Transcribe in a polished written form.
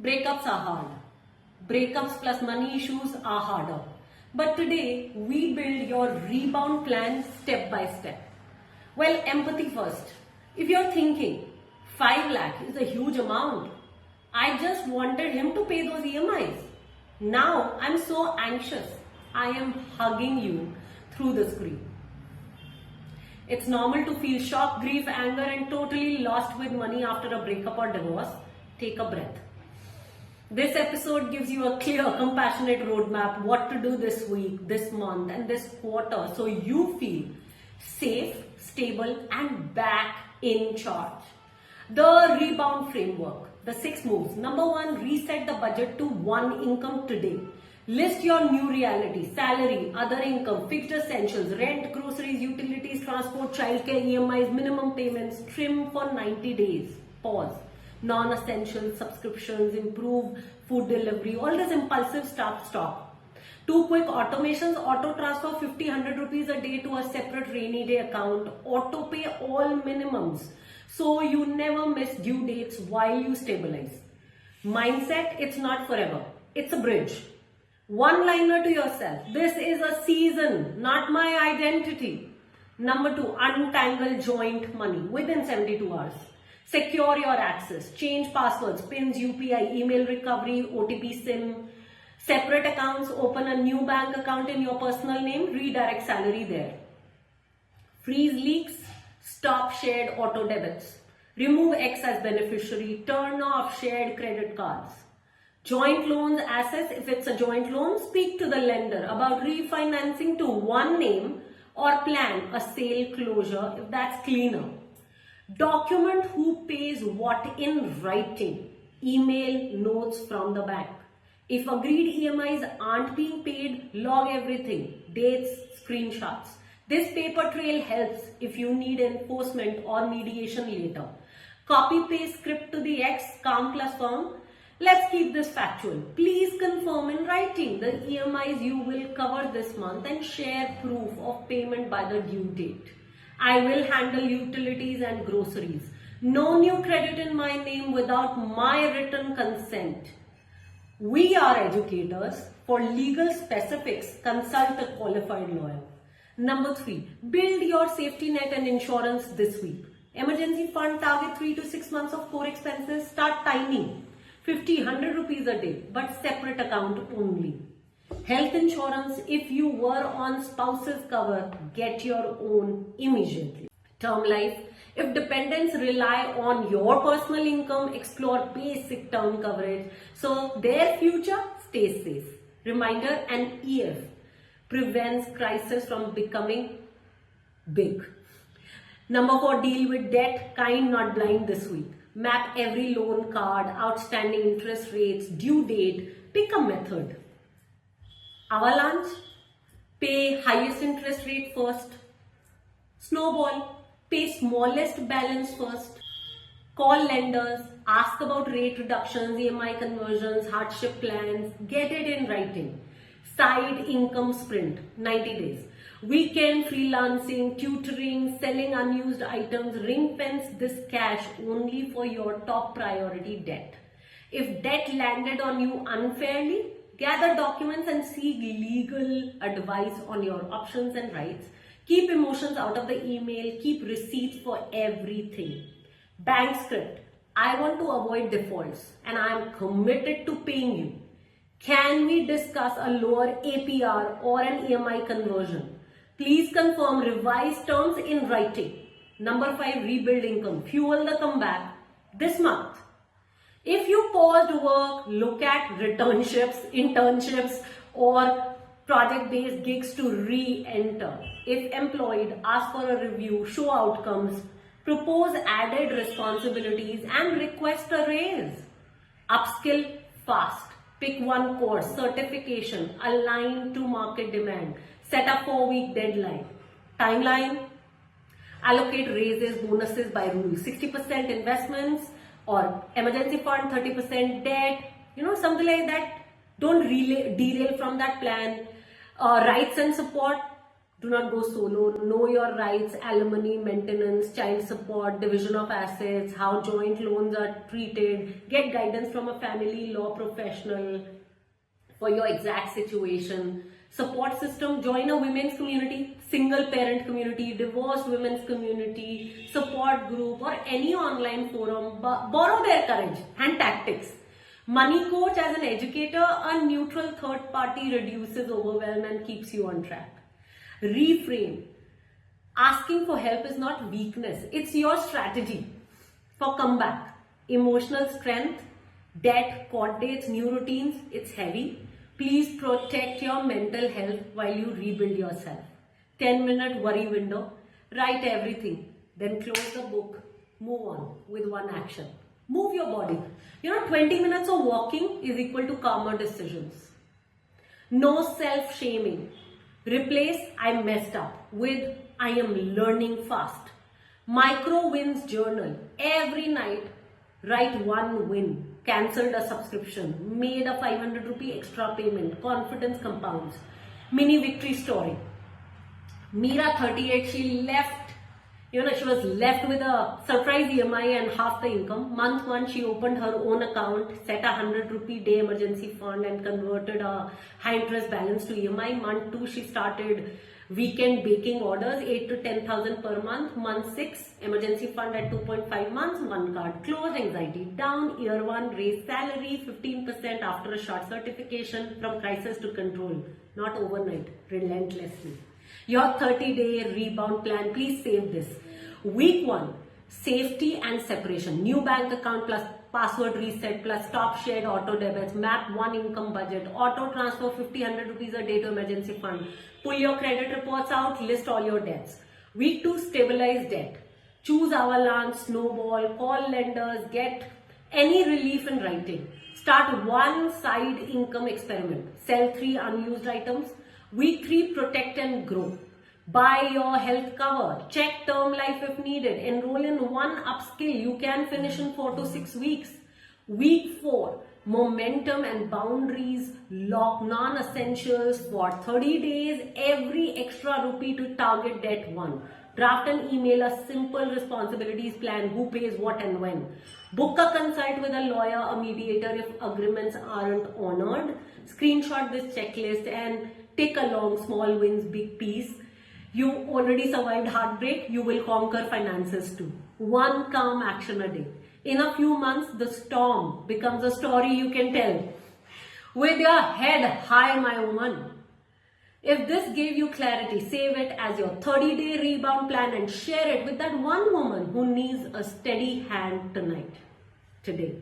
Breakups are hard. Breakups plus money issues are harder. But today, we build your rebound plan step by step. Well, empathy first. If you're thinking, 5 lakh is a huge amount. I just wanted him to pay those EMIs. Now I'm so anxious. I am hugging you through the screen. It's normal to feel shock, grief, anger, and totally lost with money after a breakup or divorce. Take a breath. This episode gives you a clear, compassionate roadmap what to do this week, this month, and this quarter so you feel safe, stable, and back in charge. The rebound framework, the 6 moves. Number 1, reset the budget to 1 income today. List your new reality: salary, other income, fixed essentials, rent, groceries, utilities, transport, childcare, EMIs, minimum payments. Trim for 90 days. Pause. Non-essential subscriptions, improve food delivery, all this impulsive stuff, stop. 2 quick automations: auto transfer 50-100 rupees a day to a separate rainy day account, auto pay all minimums so you never miss due dates while you stabilize. Mindset: it's not forever, it's a bridge. One-liner to yourself: this is a season, not my identity. Number 2, untangle joint money within 72 hours. Secure your access, change passwords, PINs, UPI, email recovery, OTP SIM, separate accounts, open a new bank account in your personal name, redirect salary there. Freeze leaks, stop shared auto debits, remove X as beneficiary, turn off shared credit cards. Joint loans assets: if it's a joint loan, speak to the lender about refinancing to one name or plan a sale closure if that's cleaner. Document who pays what in writing. Email notes from the bank. If agreed EMIs aren't being paid, log everything. Dates, screenshots. This paper trail helps if you need enforcement or mediation later. Copy paste script to the ex, calm plus firm. Let's keep this factual. Please confirm in writing the EMIs you will cover this month and share proof of payment by the due date. I will handle utilities and groceries. No new credit in my name without my written consent. We are educators. For legal specifics, consult a qualified lawyer. Number 3, build your safety net and insurance this week. Emergency fund target 3 to 6 months of core expenses. Start tiny, 50-100 rupees a day, but separate account only. Health insurance: if you were on spouse's cover, get your own immediately. Term life: if dependents rely on your personal income, explore basic term coverage so their future stays safe. Reminder: an EF prevents crisis from becoming big. Number 4, deal with debt, kind not blind this week. Map every loan card, outstanding interest rates, due date, pick a method. Avalanche: pay highest interest rate first. Snowball: pay smallest balance first. Call lenders, ask about rate reductions, EMI conversions, hardship plans, get it in writing. Side income sprint, 90 days. Weekend freelancing, tutoring, selling unused items. Ring fence this cash only for your top priority debt. If debt landed on you unfairly, gather documents and seek legal advice on your options and rights. Keep emotions out of the email. Keep receipts for everything. Bank script: I want to avoid defaults and I am committed to paying you. Can we discuss a lower APR or an EMI conversion? Please confirm revised terms in writing. Number 5, rebuild income. Fuel the comeback this month. If you paused work, look at returnships, internships, or project-based gigs to re-enter. If employed, ask for a review, show outcomes, propose added responsibilities, and request a raise. Upskill fast. Pick one course, certification, align to market demand. Set a 4-week deadline. Timeline: allocate raises, bonuses by rule. 60% investments or emergency fund, 30% debt, something like that. Don't derail from that plan. Rights and support: Do not go solo. Know your rights, alimony, maintenance, child support, division of assets, how joint loans are treated. Get guidance from a family law professional for your exact situation. Support system, join a women's community, single parent community, divorced women's community, support group, or any online forum. Borrow their courage and tactics. Money coach, as an educator, a neutral third party reduces overwhelm and keeps you on track. Reframe. Asking for help is not weakness, it's your strategy for comeback. Emotional strength, debt, court dates, new routines, it's heavy. Please protect your mental health while you rebuild yourself. 10-minute worry window. Write everything. Then close the book. Move on with one action. Move your body. 20 minutes of walking is equal to calmer decisions. No self-shaming. Replace I messed up with I am learning fast. Micro wins journal. Every night, write one win. Cancelled a subscription, made a 500 rupee extra payment, confidence compounds. Mini victory story. Meera, 38, she left, she was left with a surprise EMI and half the income. Month 1, she opened her own account, set a 100 rupee day emergency fund and converted a high interest balance to EMI. Month 2, she started weekend baking orders, 8 to 10,000 per month. Month 6, emergency fund at 2.5 months, 1 card closed, anxiety down. Year 1, raised salary 15% after a short certification. From crisis to control, not overnight, relentlessly. Your 30-day rebound plan, please save this. Week 1, safety and separation. New bank account plus password reset plus stop shared auto debits. Map one income budget. Auto transfer 50-100 rupees a day to emergency fund. Pull your credit reports out. List all your debts. Week 2, stabilize debt. Choose avalanche, snowball, call lenders, get any relief in writing. Start one side income experiment. Sell 3 unused items. Week 3, protect and grow. Buy your health cover. Check term life if needed. Enroll in one upskill. You can finish in 4 to 6 weeks. Week 4, momentum and boundaries. Lock non-essentials for 30 days. Every extra rupee to target debt 1. Draft and email a simple responsibilities plan. Who pays what and when. Book a consult with a lawyer, a mediator if agreements aren't honored. Screenshot this checklist and take along small wins, big peace. You already survived heartbreak, you will conquer finances too. One calm action a day. In a few months, the storm becomes a story you can tell. With your head high, my woman. If this gave you clarity, save it as your 30-day rebound plan and share it with that one woman who needs a steady hand today.